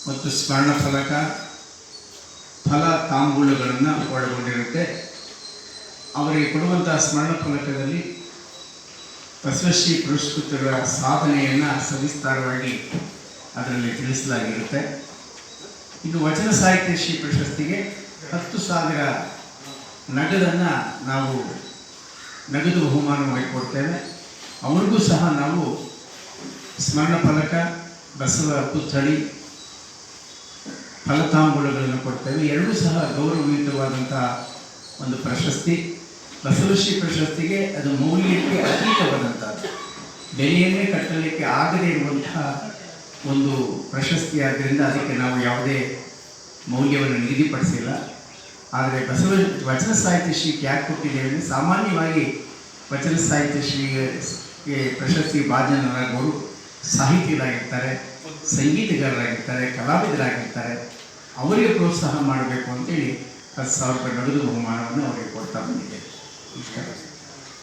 ಮತ್ತು ಸ್ಮರಣ ಫಲಕ ಫಲ ತಾಂಬೂಲಗಳನ್ನು ಒಳಗೊಂಡಿರುತ್ತೆ. ಅವರಿಗೆ ಕೊಡುವಂತಹ ಸ್ಮರಣ ಫಲಕದಲ್ಲಿ ಬಸವಶ್ರೀ ಪುರಸ್ಕೃತರ ಸಾಧನೆಯನ್ನು ಸವಿಸ್ತಾರವಾಗಿ ಅದರಲ್ಲಿ ತಿಳಿಸಲಾಗಿರುತ್ತೆ. ಇದು ವಚನ ಸಾಹಿತ್ಯ ಶ್ರೀ ಪ್ರಶಸ್ತಿಗೆ 10,000 ನಗದನ್ನು ನಾವು ನಗದು ಬಹುಮಾನವಾಗಿ ಕೊಡ್ತೇವೆ. ಅವ್ರಿಗೂ ಸಹ ನಾವು ಸ್ಮರಣ ಫಲಕ, ಬಸವ ಪುತ್ಥಳಿ, ಫಲತಾಂಬೂಲಗಳನ್ನು ಕೊಡ್ತೇವೆ. ಎರಡೂ ಸಹ ಗೌರವಯುತವಾದಂತಹ ಒಂದು ಪ್ರಶಸ್ತಿ. ಬಸವಶ್ರೀ ಪ್ರಶಸ್ತಿಗೆ ಅದು ಮೌಲ್ಯಕ್ಕೆ ಅತೀತವಾದಂಥದ್ದು, ಬೆಲೆಯನ್ನೇ ಕಟ್ಟಲಿಕ್ಕೆ ಆಗದೇ ಇರುವಂತಹ ಒಂದು ಪ್ರಶಸ್ತಿ. ಆದ್ದರಿಂದ ಅದಕ್ಕೆ ನಾವು ಯಾವುದೇ ಮೌಲ್ಯವನ್ನು ನಿಗದಿಪಡಿಸಿಲ್ಲ. ಆದರೆ ವಚನ ಸಾಹಿತ್ಯ ಶ್ರೀಗೆ ಯಾಕೆ ಕೊಟ್ಟಿದ್ದೇವೆ ಅಂದರೆ, ಸಾಮಾನ್ಯವಾಗಿ ವಚನ ಸಾಹಿತ್ಯ ಶ್ರೀಗೆ ಪ್ರಶಸ್ತಿ ಭಾಜನರಾಗೋರು ಸಾಹಿತಿಗಳಾಗಿರ್ತಾರೆ, ಸಂಗೀತಗಾರರಾಗಿರ್ತಾರೆ, ಕಲಾವಿದರಾಗಿರ್ತಾರೆ. ಅವರಿಗೆ ಪ್ರೋತ್ಸಾಹ ಮಾಡಬೇಕು ಅಂತೇಳಿ 10,000 ರೂಪಾಯಿ ನಗದು ಬಹುಮಾನವನ್ನು